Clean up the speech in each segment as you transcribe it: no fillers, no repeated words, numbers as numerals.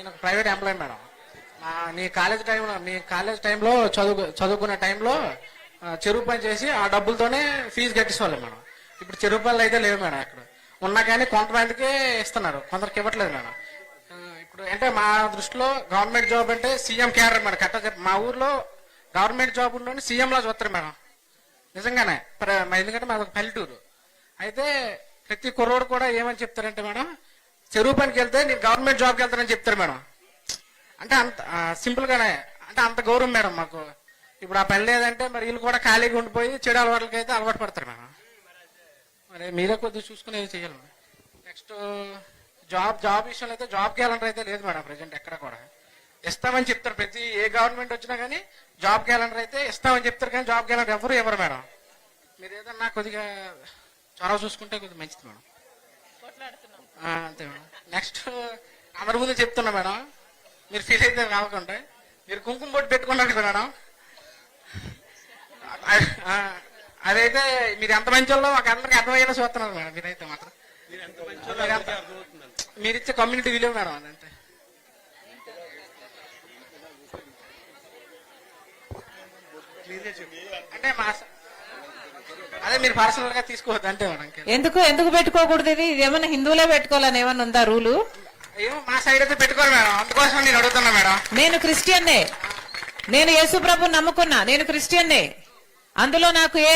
నేను ఒక private employee madam. నీ కాలేజ్ టైంలో చదువుకునే టైంలో చెరువు పని చేసి ఆ డబ్బులతోనే ఫీజు కట్టించేవాళ్ళం మేడం. ఇప్పుడు చెరువు పనులు అయితే లేవు మేడం. అక్కడ ఉన్నా కానీ కొంతమందికే ఇస్తున్నారు, కొందరికి ఇవ్వట్లేదు మేడం. ఇప్పుడు అంటే మా దృష్టిలో గవర్నమెంట్ జాబ్ అంటే సీఎం క్యాడర్ మేడం. మా ఊర్లో గవర్నమెంట్ జాబ్ ఉండి సీఎం లా చూస్తారు మేడం. నిజంగానే ఎందుకంటే మాది ఒక పల్లెటూరు. అయితే ప్రతి కుర్రోడు కూడా ఏమని చెప్తారంటే మేడం, చెరువు పనికి వెళ్తే నేను గవర్నమెంట్ జాబ్కి వెళ్తానని చెప్తారు మేడం. అంటే అంత సింపుల్ గానే, అంటే అంత గౌరవం మేడం మాకు. ఇప్పుడు ఆ పని లేదంటే మరి వీళ్ళు కూడా ఖాళీగా ఉండిపోయి చెడు అలవాట్లకి అయితే అలవాటు పడతారు మేడం. మరి మీరే కొద్దిగా చూసుకుని ఏది చేయాలి మేడం. నెక్స్ట్ జాబ్ విషయంలో అయితే జాబ్ క్యాలెండర్ అయితే లేదు మేడం. ప్రజెంట్ ఎక్కడ కూడా ఇస్తామని చెప్తారు, ప్రతి ఏ గవర్నమెంట్ వచ్చినా కానీ జాబ్ క్యాలెండర్ అయితే ఇస్తామని చెప్తారు, కానీ జాబ్ క్యాలెండర్ ఎవరు ఇవ్వరు మేడం. మీరు ఏదన్నా కొద్దిగా చొరవ చూసుకుంటే కొద్దిగా మంచిది మేడం. అంతే మేడం. నెక్స్ట్ అందరి ముందు చెప్తున్నా మేడం, మీరు ఫీల్ అయితే కాకుండా మీరు కుంకుమ బొట్టు పెట్టుకున్నారు కదా మేడం. అదైతే మీరు ఎంత మంచి వాళ్ళో మాకు అందరికి అర్థమయ్యేలా చూస్తున్నారు మేడం. మీరైతే మాత్రం మీరు ఇచ్చే కమ్యూనిటీ విలువ మేడం. అదంతే. అంటే అదే మీరు పర్సనల్ గా తీసుకోవద్దు అంటే మేడం. ఎందుకు పెట్టుకోకూడదు? ఇది ఏమన్నా హిందువులే పెట్టుకోవాలని ఏమన్నా ఉందా రూలు? ఏమో మా సైడ్ అయితే పెట్టుకోరు మేడం, అందుకోసం నేను అడుగుతున్నా మేడం. నేను క్రిస్టియన్నే, నేను యేసు ప్రభుని నమ్ముకున్నా, నేను క్రిస్టియన్నే. అందులో నాకు ఏ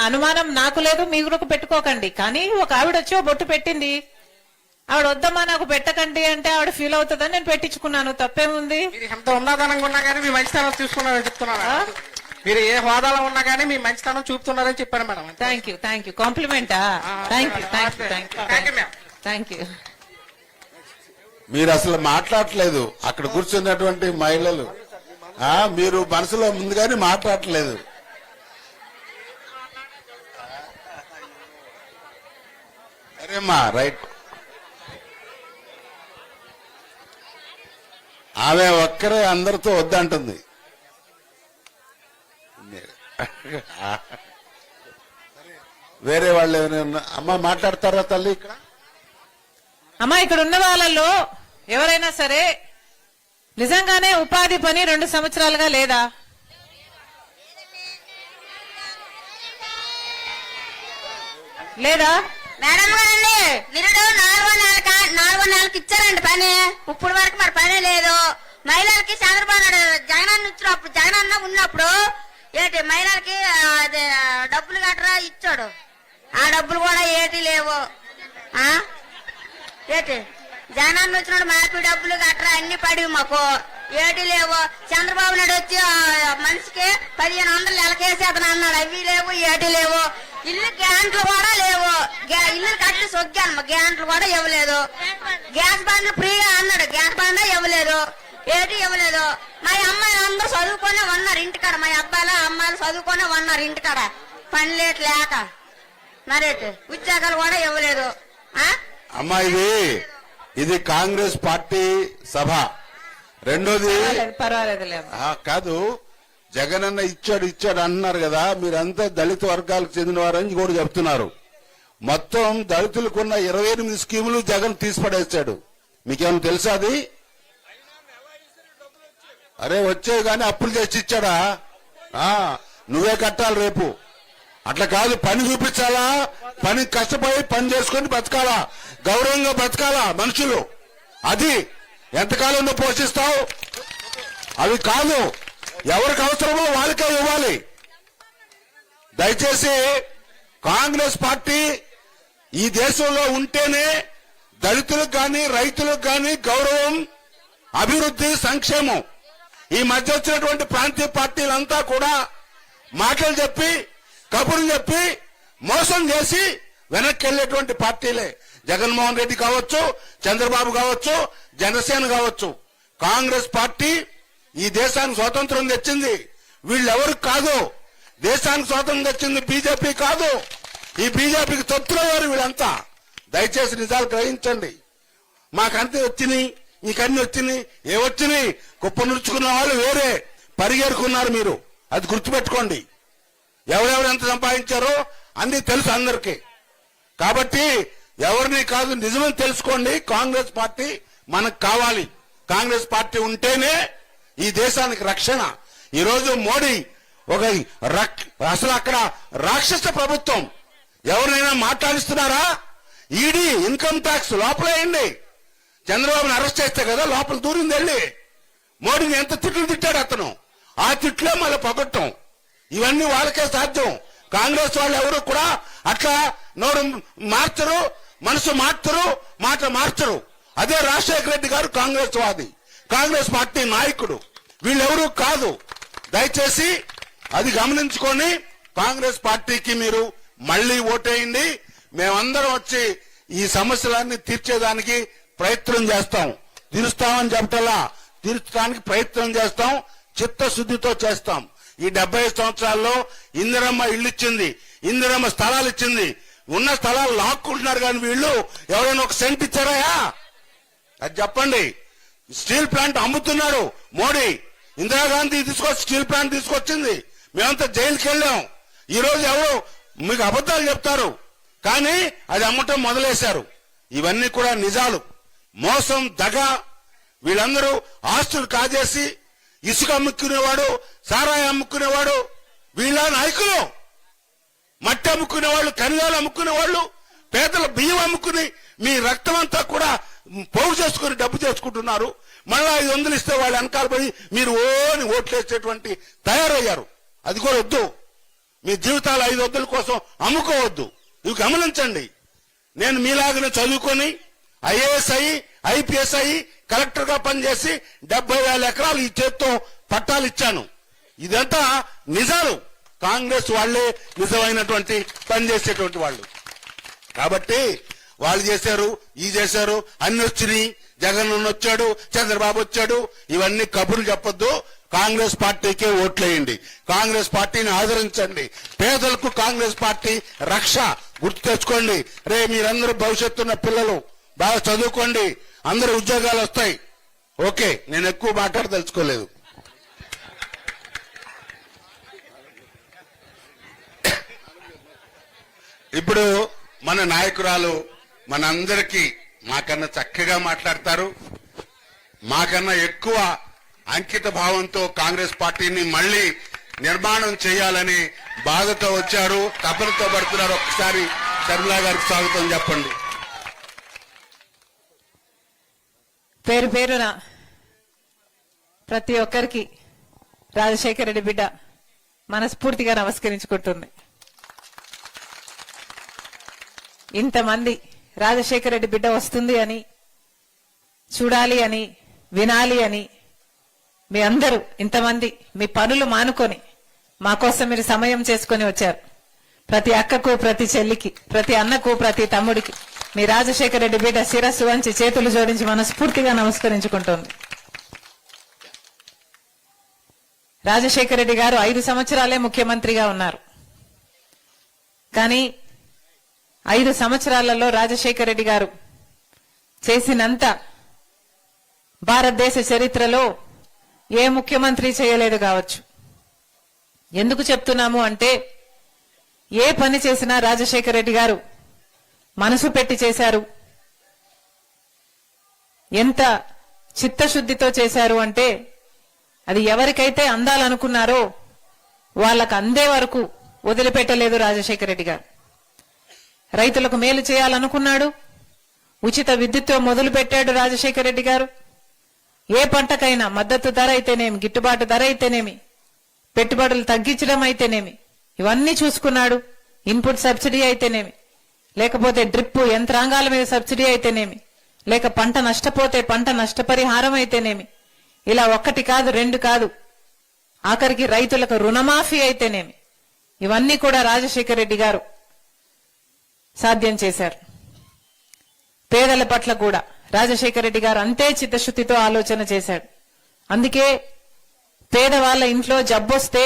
అనుమానం నాకు లేదు, మీరు పెట్టుకోకండి. కానీ ఒక ఆవిడ వచ్చి బొట్టు పెట్టింది, ఆవిడ వద్దమ్మా నాకు పెట్టకండి అంటే ఆవిడ ఫీల్ అవుతుందని నేను పెట్టించుకున్నాను. తప్పేముంది? మీరు ఎంత ఉన్నదానంగా ఉన్నా కానీ మీ మంచితనం చూసుకున్నారని చెప్తున్నా. మీరు ఏ హోదాలో ఉన్నా కానీ మీ మంచితనం చూపుతున్నారని చెప్పాను మేడం. Thank you. కాంప్లిమెంటా? Thank you. మీరు అసలు మాట్లాడట్లేదు. అక్కడ కూర్చున్నటువంటి మహిళలు మీరు మనసులో ముందుగానే మాట్లాడట్లేదు. సరేమ్మా, రైట్. ఆమె ఒక్కరే అందరితో వద్దంటుంది. వేరే వాళ్ళు ఏమైనా అమ్మ మాట్లాడతారా తల్లి? ఇక్కడ అమ్మా, ఇక్కడ ఉన్న వాళ్ళలో ఎవరైనా సరే నిజంగానే ఉపాధి పని 2 సంవత్సరాలుగా లేదా? లేదా మేడం గారండి, నిరుడు 4 నెలలకు ఇచ్చారండి పని. ఇప్పుడు వరకు మరి పని లేదు. మహిళలకి చంద్రబాబు నాయుడు జగనన్న ఇచ్చినప్పుడు, జగనన్న ఉన్నప్పుడు ఏంటి మహిళలకి డబ్బులు గట్రా ఇచ్చాడు. ఆ డబ్బులు కూడా ఏటి లేవు. ఏటి జగనన్న వచ్చినాడు మాకు డబ్బులు గట్రా అన్ని పడి మాకు ఏటి లేవు. చంద్రబాబు నాయుడు వచ్చి మనిషికి 1500 నెలకేసి అతను అన్నాడు, అవి లేవు ఏటి లేవు. ఇల్లు గ్యారెంట్లు కూడా లేవు. ఇల్లు కట్టి సొగ్గాను, గ్యారెంట్లు కూడా ఇవ్వలేదు. గ్యాస్ బండ్లు ఫ్రీగా అన్నాడు, గ్యాస్ బండ్ ఇవ్వలేదు, ఏటి ఇవ్వలేదు. మా అమ్మాయిలు అందరూ చదువుకొని ఉన్నారు ఇంటికాడ, మా అబ్బాయిలు అమ్మాయిలు చదువుకొని ఉన్నారు ఇంటికాడ పనిలేట్ లేక. మరేటి ఉద్యోగాలు కూడా ఇవ్వలేదు. అమ్మా, ఇది కాంగ్రెస్ పార్టీ సభ. రెండోది కాదు, జగనన్న ఇచ్చాడు అంటున్నారు కదా, మీరంతా దళిత వర్గాలకు చెందిన వారని కూడా చెప్తున్నారు. మొత్తం దళితులకున్న 28 స్కీములు జగన్ తీసిపడేస్తాడు. మీకేమైనా తెలుసా అది? అరే వచ్చేవి కానీ అప్పులు చేసి ఇచ్చాడా? నువ్వే కట్టాలి రేపు. అట్లా కాదు, పని చూపించాలా, పని కష్టపడి పని చేసుకుని బతకాలా, గౌరవంగా బతకాలా మనుషులు. అది ఎంతకాలం నువ్వు పోషిస్తావు? అవి కాదు, ఎవరికి అవసరమో వాళ్ళకే ఇవ్వాలి. దయచేసి కాంగ్రెస్ పార్టీ ఈ దేశంలో ఉంటేనే దళితులకు కానీ రైతులకు కానీ గౌరవం, అభివృద్ధి, సంక్షేమం. ఈ మధ్య వచ్చినటువంటి ప్రాంతీయ పార్టీలంతా కూడా మాటలు చెప్పి, కబుర్లు చెప్పి, మోసం చేసి వెనక్కి వెళ్లేటువంటి పార్టీలే. జగన్మోహన్ రెడ్డి కావచ్చు, చంద్రబాబు కావచ్చు, జనసేన కావచ్చు. కాంగ్రెస్ పార్టీ ఈ దేశానికి స్వాతంత్రం తెచ్చింది, వీళ్ళెవరు కాదు. దేశానికి స్వాతంత్రం తెచ్చింది బీజేపీ కాదు. ఈ బీజేపీకి తొత్తులవారు వీళ్ళంతా. దయచేసి నిజాలు గ్రహించండి. మాకంతే వచ్చినాయి, నీకన్నీ వచ్చినాయి. ఏవచ్చినాయి? కుప్ప నుడుచుకున్న వాళ్ళు వేరే పరిగెరుకున్నారు మీరు, అది గుర్తుపెట్టుకోండి. ఎవరెవరు ఎంత సంపాదించారో అన్ని తెలుసు అందరికీ. కాబట్టి ఎవరిని కాదు, నిజమని తెలుసుకోండి. కాంగ్రెస్ పార్టీ మనకు కావాలి. కాంగ్రెస్ పార్టీ ఉంటేనే ఈ దేశానికి రక్షణ. ఈరోజు మోడీ ఒక అసలు అక్కడ రాక్షస ప్రభుత్వం. ఎవరినైనా మాట్లాడిస్తున్నారా? ఈడీ ఇన్కమ్ ట్యాక్స్ లోపలేయండి. చంద్రబాబుని అరెస్ట్ చేస్తే కదా లోపల దూరింది వెళ్ళి. మోడీని ఎంత తిట్లు తిట్టాడు అతను. ఆ తిట్లే మళ్ళీ పొగట్టం. ఇవన్నీ వాళ్ళకే సాధ్యం. కాంగ్రెస్ వాళ్ళు ఎవరు కూడా అట్లా నోరు మార్చరు, మనసు మార్చరు, మాట మార్చరు. అదే రాజశేఖర రెడ్డి గారు కాంగ్రెస్ వాది, కాంగ్రెస్ పార్టీ నాయకుడు. వీళ్ళెవరూ కాదు. దయచేసి అది గమనించుకొని కాంగ్రెస్ పార్టీకి మీరు మళ్లీ ఓటేయండి. మేమందరం వచ్చి ఈ సమస్యలన్నీ తీర్చేదానికి ప్రయత్నం చేస్తాం. తీరుస్తామని చెప్పటలా, తీర్చడానికి ప్రయత్నం చేస్తాం, చిత్తశుద్ధితో చేస్తాం. ఈ 75 సంవత్సరాల్లో ఇందిరమ్మ ఇల్లు ఇచ్చింది, ఇందిరమ్మ స్థలాలు ఇచ్చింది. ఉన్న స్థలాలు లాక్కుంటున్నారు కానీ వీళ్ళు ఎవరైనా ఒక సెంట్ ఇచ్చారాయా? అది చెప్పండి. స్టీల్ ప్లాంట్ అమ్ముతున్నాడు మోడీ. ఇందిరాగాంధీ తీసుకొచ్చి స్టీల్ ప్లాంట్ తీసుకొచ్చింది. మేమంతా జైలుకి వెళ్ళాం. ఈ రోజు ఎవరు మీకు అబద్ధాలు చెప్తారు కానీ అది అమ్మటం మొదలేశారు. ఇవన్నీ కూడా నిజాలు. మోసం, దగ. వీళ్ళందరూ ఆస్తులు కాజేసి ఇసుక అమ్ముకునేవాడు, సారాయి అమ్ముకునేవాడు వీళ్ళ నాయకులు. మట్టి అమ్ముకునేవాళ్ళు, ఖనిజాలు అమ్ముకునేవాళ్ళు, పేదల బియ్యం అమ్ముకుని మీ రక్తం అంతా కూడా పోగు చేసుకుని డబ్బు చేసుకుంటున్నారు. మళ్ళా 500 ఇస్తే వాళ్ళు వెనకాల పోయి మీరు ఓని ఓట్లేసేటువంటి తయారయ్యారు. అది కూడా వద్దు. మీ జీవితాలు 500 కోసం అమ్ముకోవద్దు. ఇవి గమనించండి. నేను మీలాగానే చదువుకొని ఐఏఎస్ అయ్యి, ఐపీఎస్ అయ్యి, కలెక్టర్ గా పనిచేసి 70,000 ఎకరాలు ఈ చేత్తో పట్టాలు ఇచ్చాను. ఇదంతా నిజాలు. కాంగ్రెస్ వాళ్లే నిజమైనటువంటి పని చేసేటువంటి వాళ్ళు. కాబట్టి వాళ్ళు చేశారు, ఈ చేశారు, అన్ని వచ్చినాయి. జగన్ వచ్చాడు, చంద్రబాబు వచ్చాడు. ఇవన్నీ కబుర్లు చెప్పొద్దు. కాంగ్రెస్ పార్టీకే ఓట్లేయండి. కాంగ్రెస్ పార్టీని ఆదరించండి. పేదలకు కాంగ్రెస్ పార్టీ రక్ష. గుర్తు తెచ్చుకోండి. రే మీరందరూ భవిష్యత్తున్న పిల్లలు బాగా చదువుకోండి, అందరూ ఉద్యోగాలు వస్తాయి. ఓకే, నేను ఎక్కువ మాట్లాడదలుచుకోలేదు. ఇప్పుడు మన నాయకురాలు మనందరికీ మాకన్నా చక్కగా మాట్లాడతారు. మాకన్నా ఎక్కువ అంకిత భావంతో కాంగ్రెస్ పార్టీని మళ్లీ నిర్మాణం చేయాలని బాధతో వచ్చారు, తపనతో పడుతున్నారు. ఒక్కసారి శర్మిలా గారికి స్వాగతం చెప్పండి. పేరు పేరున ప్రతి ఒక్కరికి రాజశేఖర రెడ్డి బిడ్డ మనస్ఫూర్తిగా నమస్కరించుకుంటుంది. ఇంతమంది రాజశేఖర రెడ్డి బిడ్డ వస్తుంది అని, చూడాలి అని, వినాలి అని మీ అందరూ ఇంతమంది మీ పనులు మానుకొని మా కోసం మీరు సమయం చేసుకొని వచ్చారు. ప్రతి అక్కకు, ప్రతి చెల్లికి, ప్రతి అన్నకు, ప్రతి తమ్ముడికి మీ రాజశేఖర రెడ్డి బిడ్డ శిరస్సు వంచి చేతులు జోడించి మనస్ఫూర్తిగా నమస్కరించుకుంటోంది. రాజశేఖర రెడ్డి గారు 5 సంవత్సరాలే ముఖ్యమంత్రిగా ఉన్నారు. కానీ 5 సంవత్సరాలలో రాజశేఖర రెడ్డి గారు చేసినంత భారతదేశ చరిత్రలో ఏ ముఖ్యమంత్రి చేయలేదు కావచ్చు. ఎందుకు చెప్తున్నాము అంటే, ఏ పని చేసినా రాజశేఖర రెడ్డి గారు మనసు పెట్టి చేశారు. ఎంత చిత్తశుద్ధితో చేశారు అంటే, అది ఎవరికైతే అందాలనుకున్నారో వాళ్ళకు అందే వరకు వదిలిపెట్టలేదు రాజశేఖర రెడ్డి గారు. రైతులకు మేలు చేయాలనుకున్నాడు. ఉచిత విద్యుత్తో మొదలు పెట్టాడు రాజశేఖర రెడ్డి గారు. ఏ పంటకైనా మద్దతు ధర అయితేనేమి, గిట్టుబాటు ధర అయితేనేమి, పెట్టుబడులు తగ్గించడం అయితేనేమి, ఇవన్నీ చూసుకున్నాడు. ఇన్పుట్ సబ్సిడీ అయితేనేమి, లేకపోతే డ్రిప్ యంత్రాంగాల మీద సబ్సిడీ అయితేనేమి, లేక పంట నష్టపోతే పంట నష్టపరిహారం అయితేనేమి, ఇలా 1 కాదు 2 కాదు, ఆఖరికి రైతులకు రుణమాఫీ అయితేనేమి, ఇవన్నీ కూడా రాజశేఖర రెడ్డి గారు సాధ్యం చేశారు. పేదల పట్ల కూడా రాజశేఖర రెడ్డి గారు అంతే చిత్తశుద్ధితో ఆలోచన చేశాడు. అందుకే పేదవాళ్ల ఇంట్లో జబ్బొస్తే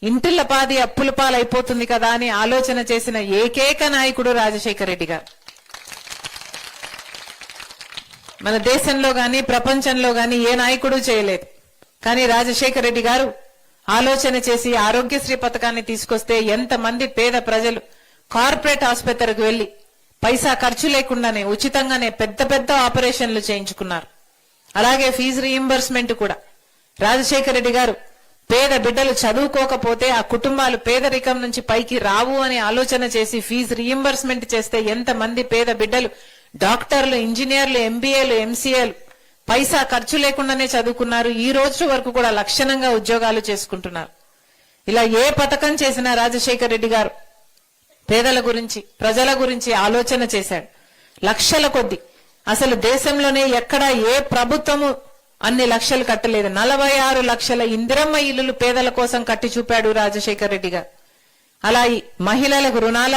ఇంటిళ్ల పాది అప్పుల పాలైపోతుంది కదా అని ఆలోచన చేసిన ఏకైక నాయకుడు రాజశేఖర రెడ్డి గారు. మన దేశంలో గాని ప్రపంచంలో గాని ఏ నాయకుడు చేయలేదు. కానీ రాజశేఖర రెడ్డి గారు ఆలోచన చేసి ఆరోగ్యశ్రీ పథకాన్ని తీసుకొస్తే ఎంతమంది పేద ప్రజలు కార్పొరేట్ ఆసుపత్రికి వెళ్లి పైసా ఖర్చు లేకుండానే ఉచితంగానే పెద్ద పెద్ద ఆపరేషన్లు చేయించుకున్నారు. అలాగే ఫీజు రీయింబర్స్మెంట్ కూడా రాజశేఖర రెడ్డి గారు పేద బిడ్డలు చదువుకోకపోతే ఆ కుటుంబాలు పేదరికం నుంచి పైకి రావు అని ఆలోచన చేసి ఫీజు రీయింబర్స్మెంట్ చేస్తే ఎంతమంది పేద బిడ్డలు డాక్టర్లు, ఇంజనీర్లు, ఎంబీఏలు, ఎంసీఏలు పైసా ఖర్చు లేకుండానే చదువుకున్నారు. ఈ రోజు వరకు కూడా లక్షణంగా ఉద్యోగాలు చేసుకుంటున్నారు. ఇలా ఏ పథకం చేసినా రాజశేఖర రెడ్డి గారు పేదల గురించి, ప్రజల గురించి ఆలోచన చేశాడు. లక్షల కొద్ది, అసలు దేశంలోనే ఎక్కడ ఏ ప్రభుత్వము అన్ని లక్షలు కట్టలేదు. 46 లక్షల ఇందిరమ్మ ఇల్లులు పేదల కోసం కట్టి చూపాడు రాజశేఖర రెడ్డి గారు. అలా ఈ మహిళలకు రుణాల